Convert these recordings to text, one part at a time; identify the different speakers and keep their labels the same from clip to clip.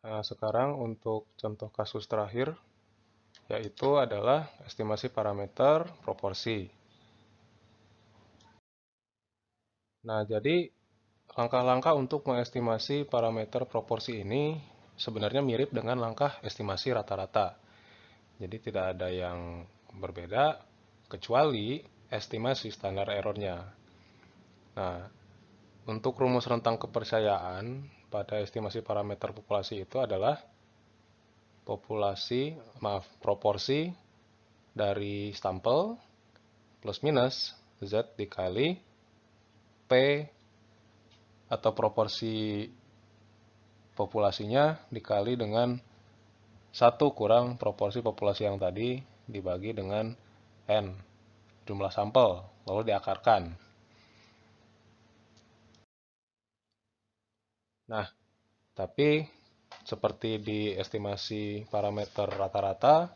Speaker 1: Nah, sekarang untuk contoh kasus terakhir, yaitu adalah estimasi parameter proporsi. Nah, jadi langkah-langkah untuk mengestimasi parameter proporsi ini sebenarnya mirip dengan langkah estimasi rata-rata. Jadi tidak ada yang berbeda kecuali estimasi standar errornya. Nah, untuk rumus rentang kepercayaan pada estimasi parameter populasi itu adalah proporsi dari sampel plus minus Z dikali P atau proporsi populasinya dikali dengan 1 kurang proporsi populasi yang tadi dibagi dengan N, jumlah sampel, lalu diakarkan. Nah, tapi seperti di estimasi parameter rata-rata,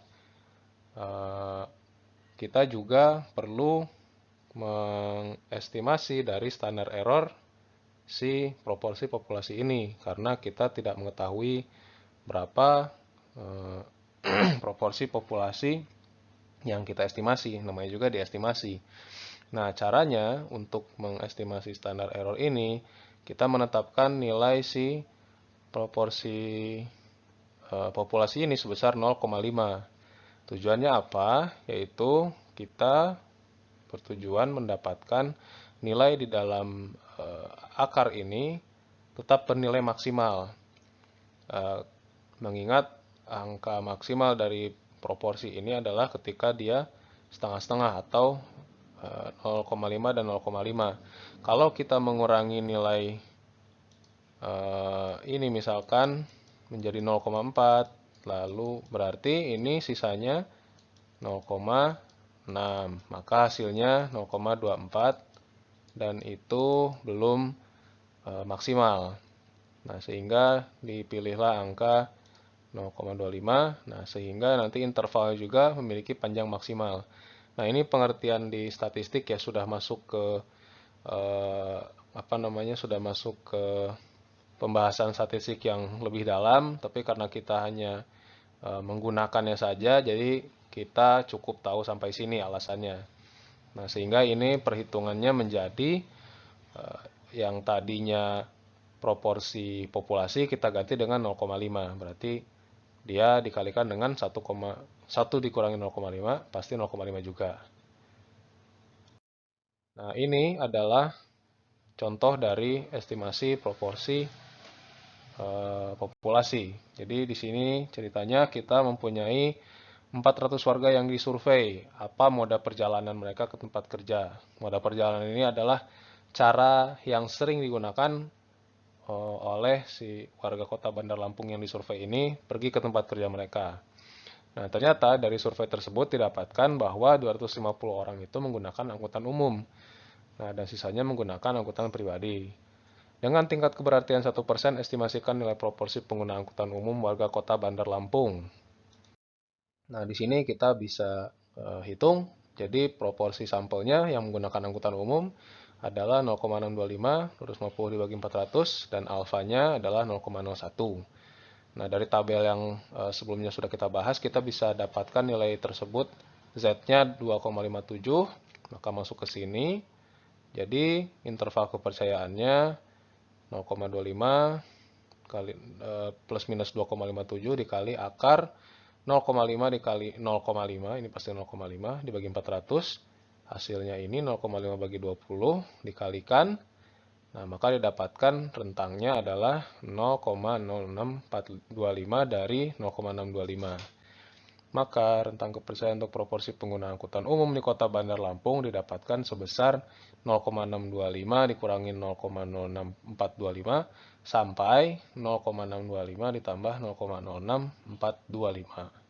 Speaker 1: kita juga perlu mengestimasi dari standar error si proporsi populasi ini, karena kita tidak mengetahui berapa proporsi populasi yang kita estimasi, namanya juga diestimasi. Nah, caranya untuk mengestimasi standar error ini, kita menetapkan nilai si proporsi populasi ini sebesar 0,5. Tujuannya apa? Yaitu kita bertujuan mendapatkan nilai di dalam akar ini tetap bernilai maksimal. Mengingat angka maksimal dari proporsi ini adalah ketika dia setengah-setengah atau 0,5 dan 0,5. Kalau kita mengurangi nilai ini misalkan menjadi 0,4, lalu berarti ini sisanya 0,6, maka hasilnya 0,24 dan itu belum maksimal. Nah, sehingga dipilihlah angka 0,25. Nah, sehingga nanti intervalnya juga memiliki panjang maksimal. Nah, ini pengertian di statistik ya, sudah masuk ke sudah masuk ke pembahasan statistik yang lebih dalam, tapi karena kita hanya menggunakannya saja, jadi kita cukup tahu sampai sini alasannya. Nah, sehingga ini perhitungannya menjadi yang tadinya proporsi populasi kita ganti dengan 0,5. Berarti dia dikalikan dengan 1 dikurangi 0,5 pasti 0,5 juga. Nah, ini adalah contoh dari estimasi proporsi populasi. Jadi di sini ceritanya kita mempunyai 400 warga yang disurvei. Apa moda perjalanan mereka ke tempat kerja? Moda perjalanan ini adalah cara yang sering digunakan oleh si warga kota Bandar Lampung yang disurvei ini pergi ke tempat kerja mereka. Nah, ternyata dari survei tersebut didapatkan bahwa 250 orang itu menggunakan angkutan umum. Nah, dan sisanya menggunakan angkutan pribadi. Dengan tingkat keberhasilan 1%, estimasikan nilai proporsi pengguna angkutan umum warga kota Bandar Lampung. Nah, di sini kita bisa hitung. Jadi proporsi sampelnya yang menggunakan angkutan umum adalah 0,625, 250 dibagi 400, dan alfanya adalah 0,01. Nah, dari tabel yang sebelumnya sudah kita bahas, kita bisa dapatkan nilai tersebut. Z-nya 2,57, maka masuk ke sini. Jadi, interval kepercayaannya 0,25 kali plus minus 2,57 dikali akar 0,5 dikali 0,5, ini pasti 0,5 dibagi 400, hasilnya ini 0,5 bagi 20 dikalikan, nah maka didapatkan rentangnya adalah 0,06425 dari 0,625. Maka rentang kepercayaan untuk proporsi pengguna angkutan umum di kota Bandar Lampung didapatkan sebesar 0,625 dikurangi 0,06425 sampai 0,625 ditambah 0,06425.